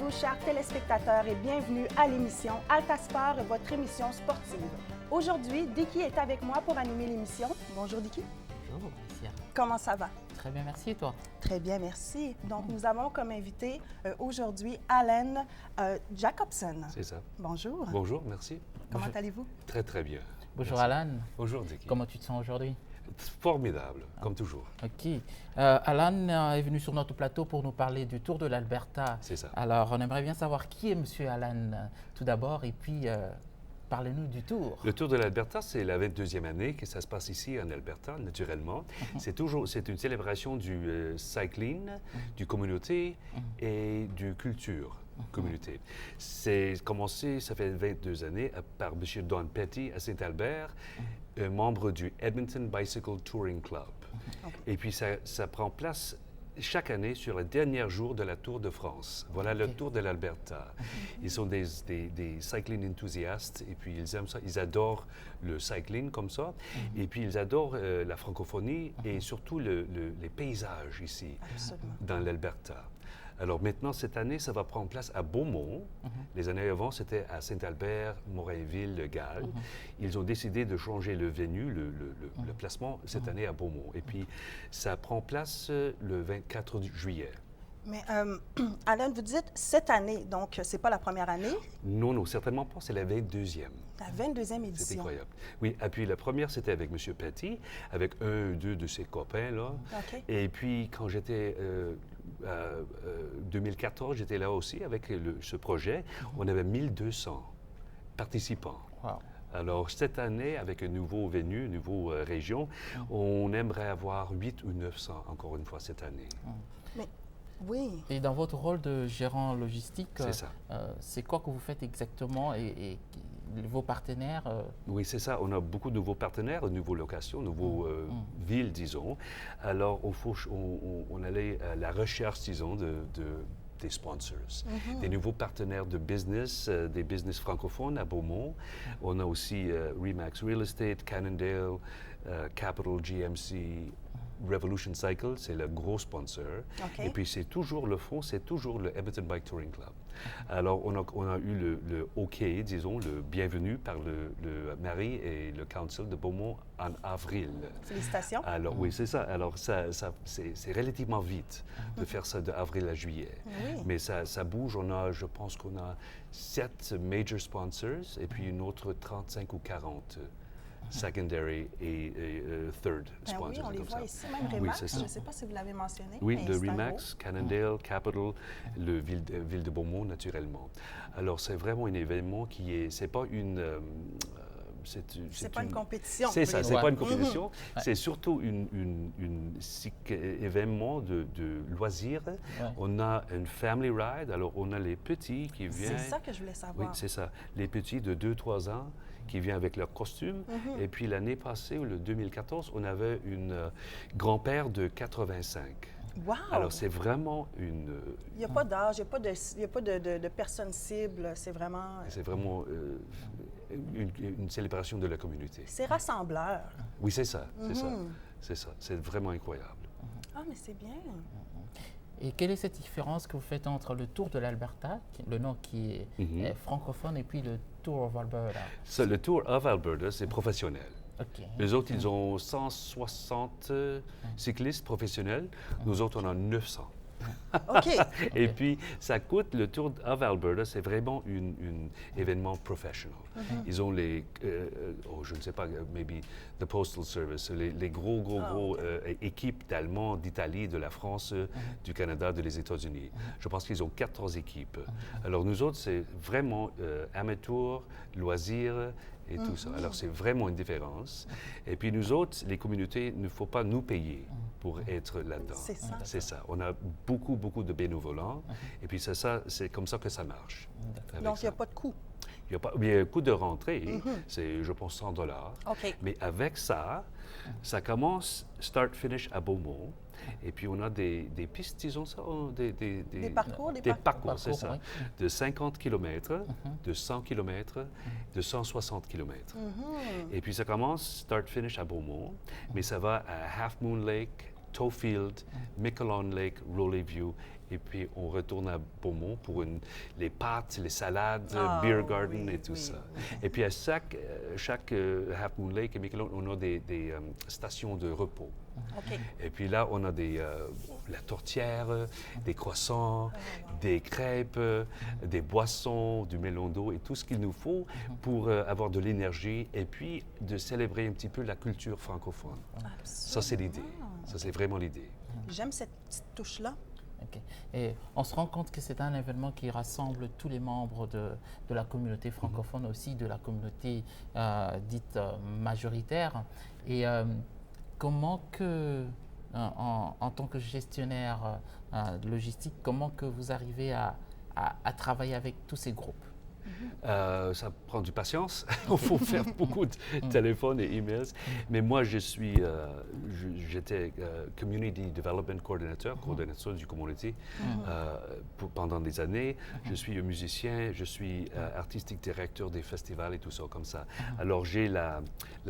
Bonjour chers téléspectateurs et bienvenue à l'émission Alta Sport, votre émission sportive. Aujourd'hui, Dicky est avec moi pour animer l'émission. Bonjour Dicky. Bonjour Alicia. Comment ça va? Très bien, merci et toi? Très bien, merci. Donc nous avons comme invité aujourd'hui Alan Jacobson. C'est ça. Bonjour. Bonjour, merci. Comment allez-vous? Très, très bien. Bonjour Merci. Alan. Bonjour, Dicky. Comment tu te sens aujourd'hui? Formidable, comme toujours. Ok. Alan est venu sur notre plateau pour nous parler du Tour de l'Alberta. C'est ça. Alors, on aimerait bien savoir qui est Monsieur Alan tout d'abord et puis parlez-nous du Tour. Le Tour de l'Alberta, c'est la 22e année que ça se passe ici en Alberta, naturellement. C'est une célébration du cycling, du communauté et du culture. Communauté. C'est commencé, ça fait 22 années, par M. Don Petty à Saint-Albert, un membre du Edmonton Bicycle Touring Club. Et puis ça prend place chaque année sur le dernier jour de la Tour de France. Voilà le Tour de l'Alberta. Ils sont des cycling enthousiastes et puis ils aiment ça. Ils adorent le cycling comme ça. Et puis ils adorent la francophonie et surtout les paysages ici, dans l'Alberta. Alors maintenant, cette année, ça va prendre place à Beaumont. Les années avant, c'était à Saint-Albert, Morinville, Le Gall. Ils ont décidé de changer le venue, le placement, cette année à Beaumont. Et puis, ça prend place le 24 juillet. Mais Alan, vous dites cette année, donc c'est pas la première année? Non, non, certainement pas. C'est la 22e. La 22e édition. C'est incroyable. Oui, et puis la première, c'était avec M. Petty, avec un ou deux de ses copains, là. OK. Et puis, quand j'étais... 2014, j'étais là aussi avec ce projet. On avait 1200 participants. Wow. Alors, cette année, avec un nouveau venue, une nouvelle région, on aimerait avoir 8 ou 900, encore une fois, cette année. Mais oui. Et dans votre rôle de gérant logistique, C'est ça. C'est quoi que vous faites exactement et vos partenaires? Oui, c'est ça. On a beaucoup de nouveaux partenaires, de nouvelles locations, de nouvelles villes, disons. Alors, on allait à la recherche, disons, des sponsors, des nouveaux partenaires de business, des business francophones à Beaumont. On a aussi Remax Real Estate, Cannondale, Capital GMC, Revolution Cycle, c'est le gros sponsor. OK. Et puis, c'est toujours le fond, c'est toujours le Edmonton Bike Touring Club. Alors, on a eu le OK, disons, le bienvenu par le mairie et le council de Beaumont en avril. Félicitations. Alors, oui, c'est ça. Alors, c'est relativement vite de faire ça d'avril à juillet. Oui. Mais ça bouge. Je pense qu'on a 7 major sponsors et puis une autre 35 ou 40 secondary et third Ben sponsors. oui, on les comme voit ça. ici, même Oui, Remax, c'est ça. je ne sais pas si vous l'avez mentionné. Oui, mais de c'est un Remax, Cannondale, Capital, le ville de Beaumont, naturellement. Alors, c'est vraiment un événement qui est... C'est pas une... C'est pas une compétition. C'est ça, c'est Ouais. pas une compétition. C'est surtout un événement de loisirs. Ouais. On a une family ride, alors on a les petits qui viennent... C'est ça que je voulais Oui, savoir. c'est ça. Les petits de 2-3 ans qui viennent avec leur costume. Et puis l'année passée, ou le 2014, on avait une grand-père de 85. Wow! Alors c'est vraiment une... Il n'y a pas d'âge, il n'y a pas de personne cible, c'est vraiment... C'est vraiment une célébration de la communauté. C'est rassembleur. Oui, c'est ça, c'est ça, c'est ça. C'est vraiment incroyable. Ah, mais c'est bien. Et quelle est cette différence que vous faites entre le Tour de l'Alberta, le nom qui est francophone, et puis le Tour of Alberta? Ça, le Tour of Alberta, c'est professionnel. OK. Les autres, ils ont 160 cyclistes professionnels. Nous autres, on en a 900. OK. Et puis, ça coûte, le Tour of Alberta, c'est vraiment un événement professionnel. Ils ont les, je ne sais pas, maybe the Postal Service, les gros équipes d'Allemands, d'Italie, de la France, du Canada, des États-Unis. Je pense qu'ils ont 14 équipes. Alors, nous autres, c'est vraiment amateur, loisirs, et tout ça. Alors, c'est vraiment une différence. Et puis, nous autres, les communautés, il ne faut pas nous payer pour être là-dedans. C'est ça. C'est ça. On a beaucoup de bénévolants. Et puis, c'est comme ça que ça marche. avec Donc, il n'y a ça. pas de coût. Il y a pas, il y a un coût de rentrée, c'est, je pense, 100 $. OK. Mais avec ça, ça commence start-finish à Beaumont. Et puis, on a des pistes, disons ça, Des parcours, des parcours, c'est Parcours, ça. oui. De 50 km, de 100 km, de 160 km. Et puis, ça commence start-finish à Beaumont, mais ça va à Half Moon Lake, Towfield, Miquelon Lake, Rowley View et puis on retourne à Beaumont pour les pâtes, les salades, Ah, beer garden oui, et tout oui, ça. oui. Et puis à chaque Half Moon Lake et Miquelon, on a des stations de repos. OK. Et puis là, on a la tourtière, des croissants, des crêpes, des boissons, du melon d'eau et tout ce qu'il nous faut pour avoir de l'énergie et puis de célébrer un petit peu la culture francophone. Ça, c'est l'idée. Ça, c'est vraiment l'idée. J'aime cette petite touche-là. OK. Et on se rend compte que c'est un événement qui rassemble tous les membres de la communauté francophone, aussi de la communauté dite majoritaire. Et comment que, en tant que gestionnaire logistique, comment que vous arrivez à travailler avec tous ces groupes? Ça prend du patience. Il faut faire beaucoup de téléphones et emails. Mais moi, j'étais Community Development Coordinator, coordinateur du communauté pendant des années. Je suis un musicien, je suis artistique directeur des festivals et tout ça comme ça. Alors, j'ai la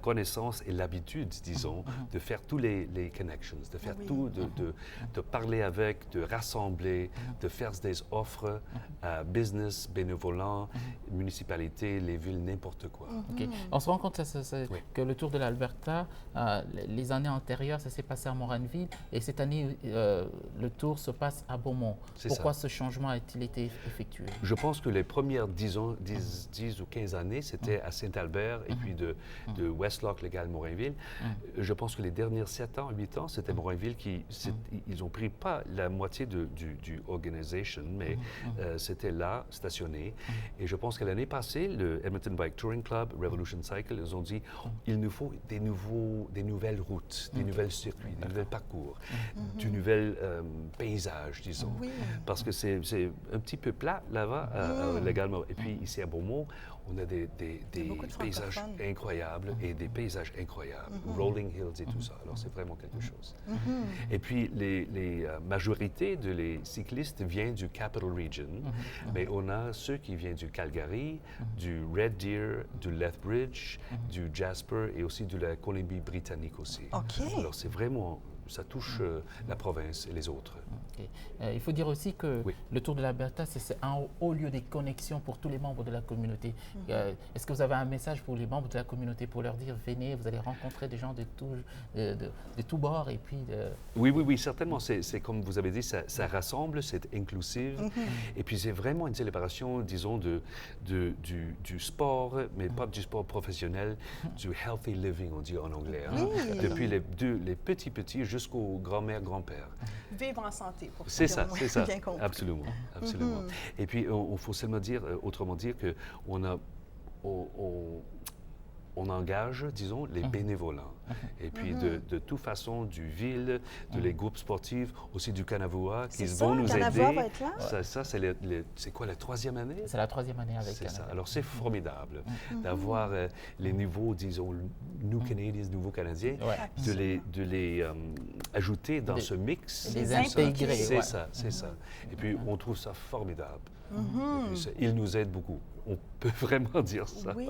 connaissance et l'habitude, disons, de faire tous les connections, de faire tout, de parler avec, de rassembler, de faire des offres business, bénévolants, municipalités, les villes, n'importe quoi. OK. On se rend compte que le Tour de l'Alberta, les années antérieures, ça s'est passé à Morinville et cette année, le Tour se passe à Beaumont. Pourquoi ce changement a-t-il été effectué? Je pense que les premières 10 ou 15 années, c'était à Saint-Albert et puis de Westlock, légal Morinville. Je pense que les dernières 7 ans, 8 ans, c'était Morinville qui, ils ont pris pas la moitié du organisation, mais c'était là, stationné. Et je pense que l'année passée, le Edmonton Bike Touring Club, Revolution Cycle, ils ont dit il nous faut des nouvelles routes, des nouvelles circuits, des nouveaux parcours, du nouvel paysage, disons. Oui. Parce que c'est un petit peu plat là-bas, légalement. Et puis ici à Beaumont, on a des paysages incroyables et des paysages incroyables, Rolling Hills et tout ça. Alors c'est vraiment quelque chose. Et puis les majorités des cyclistes viennent du Capital Region, mais on a ceux qui viennent du Calgary, du Red Deer, du Lethbridge, du Jasper et aussi de la Colombie-Britannique aussi. OK. Alors c'est vraiment, ça touche la province et les autres. Okay. Il faut dire aussi que le Tour de l'Alberta, c'est un haut lieu des connexions pour tous les membres de la communauté. Est-ce que vous avez un message pour les membres de la communauté pour leur dire, venez, vous allez rencontrer des gens de tous bords et puis... Oui, certainement. C'est comme vous avez dit, ça rassemble, c'est inclusif. Et puis c'est vraiment une célébration, disons, du sport, mais pas du sport professionnel, du healthy living, on dit en anglais. Hein? Depuis les petits jusqu'aux grand-mères, grand-pères. Vivre en santé, pour c'est ça, bien compris. Absolument. Et puis, il faut seulement dire, autrement dire, on engage, disons, les bénévolants. Et puis, de toute façon, du ville, les groupes sportifs, aussi du Kanavua, qui vont nous aider. Va être là? Ça c'est quoi, la 3e année? C'est la 3e année avec C'est Kanavua. ça. Alors, c'est formidable d'avoir les nouveaux, disons, New Canadians, nouveaux Canadiens, de les ajouter dans ce mix. Les intégrer. C'est ça. Et puis, on trouve ça formidable. Et puis, ils nous aident beaucoup. On peut vraiment dire ça. Oui.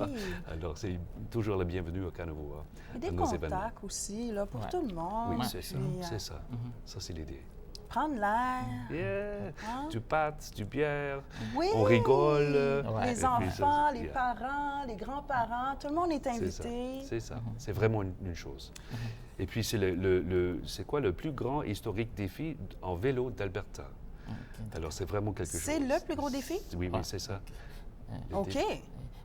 Alors, c'est toujours la bienvenue au Kanavua. Et des contacts aussi, là, pour tout le monde. Oui, c'est ça. C'est ça. Ça, c'est l'idée. Prendre l'air. Yeah. Du pâte, du bière. Oui. On rigole. Les enfants, les parents, les grands-parents, tout le monde est invité. C'est ça. C'est vraiment une chose. Et puis, c'est c'est quoi le plus grand historique défi en vélo d'Alberta? Alors, c'est vraiment quelque chose. C'est le plus gros défi? Oui, c'est ça. OK.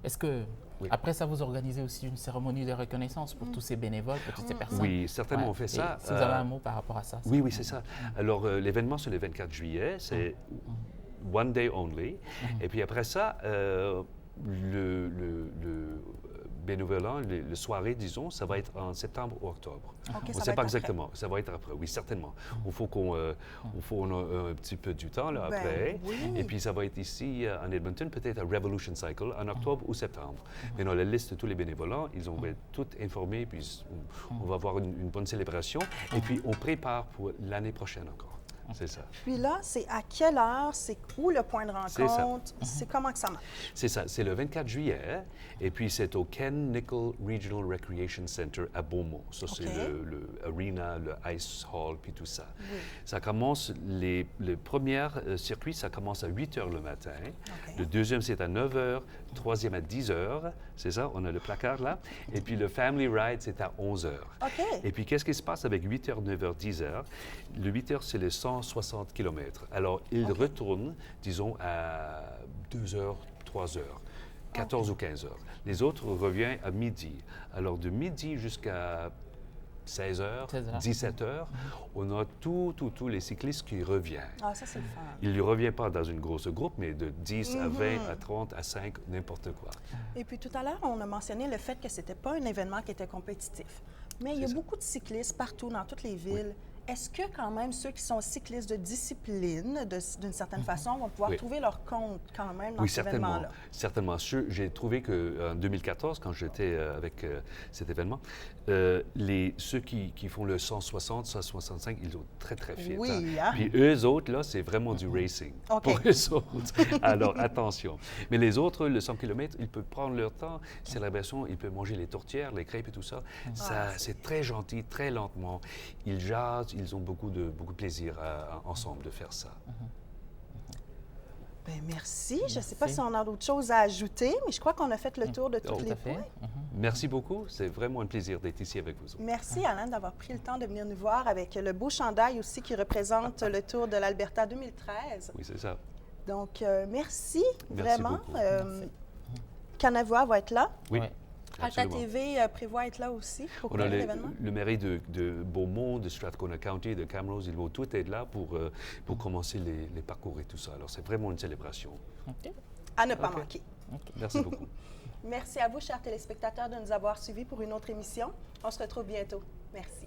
Est-ce que, après ça, vous organisez aussi une cérémonie de reconnaissance pour tous ces bénévoles, pour toutes ces personnes? Oui, certainement, on fait ça. Si vous avez un mot par rapport à ça. Oui, c'est ça. Alors, l'événement, c'est le 24 juillet. C'est one day only. Et puis après ça, le bénévolat, le soirée, disons, ça va être en septembre ou octobre. Okay, on ne sait pas exactement. Ça va être après, oui, certainement. Il faut qu'on ait un petit peu du temps là, après. Oui. Et puis, ça va être ici, en Edmonton, peut-être à Revolution Cycle, en octobre ou septembre. Maintenant, la liste de tous les bénévolats, ils ont été tous informés, puis on va avoir une bonne célébration. Et puis, on prépare pour l'année prochaine encore. C'est ça. Puis là, c'est à quelle heure? C'est où le point de C'est ça. rencontre? C'est comment que ça marche? C'est ça, c'est le 24 juillet, et puis c'est au Ken Nickel Regional Recreation Center à Beaumont. Ça, c'est OK. le arena, le ice hall, puis tout ça. Ça commence, le premier circuit, ça commence à 8 h le matin. OK. Le deuxième, c'est à 9 h. Troisième à 10 h. C'est ça, on a le placard là. Et puis le Family Ride, c'est à 11 h. OK. Et puis, qu'est-ce qui se passe avec 8 h, 9 h, 10 h? Le 8 h, c'est les 160 km. Alors, il retourne, disons, à 2 h, 3 h, 14 ou 15 h. Les autres reviennent à midi. Alors, de midi jusqu'à 16 h, 16 heures. 17 h, on a tous les cyclistes qui reviennent. Ah, ça, c'est le fun. Ils ne reviennent pas dans une grosse groupe, mais de 10 à 20, à 30, à 5, n'importe quoi. Et puis tout à l'heure, on a mentionné le fait que ce n'était pas un événement qui était compétitif. Mais il y a C'est ça. beaucoup de cyclistes partout, dans toutes les villes. Est-ce que quand même ceux qui sont cyclistes de discipline, d'une certaine façon, vont pouvoir Oui. trouver leur compte quand même dans Oui, cet certainement. événement-là? Certainement. J'ai trouvé qu'en 2014, quand j'étais avec cet événement, ceux qui font le 160, 165, ils sont très, très fit. Oui, hein? Puis eux autres, là, c'est vraiment du racing OK. pour eux autres. Alors, attention. Mais les autres, le 100 km, ils peuvent prendre leur temps. Célébration, ils peuvent manger les tourtières, les crêpes et tout ça. C'est très gentil, très lentement. Ils jasent, ils ont beaucoup de plaisir ensemble de faire ça. Bien, merci. Je ne sais pas Merci. si on a d'autres choses à ajouter, mais je crois qu'on a fait le tour de tous Tout les Tout à fait. points. Merci beaucoup. C'est vraiment un plaisir d'être ici avec vous autres. Merci, Alain, d'avoir pris le temps de venir nous voir avec le beau chandail aussi qui représente le Tour de l'Alberta 2013. Oui, c'est ça. Donc, merci, Merci vraiment. beaucoup. Canavois va être là. Oui. Ouais. Alta Absolument. TV prévoit être là aussi pour On a couvrir l'événement. le mairie de Beaumont, de Strathcona County, de Camrose, ils vont tous être là pour commencer les parcours et tout ça. Alors, c'est vraiment une célébration. OK. À ne pas OK. manquer. Merci beaucoup. Merci à vous, chers téléspectateurs, de nous avoir suivis pour une autre émission. On se retrouve bientôt. Merci.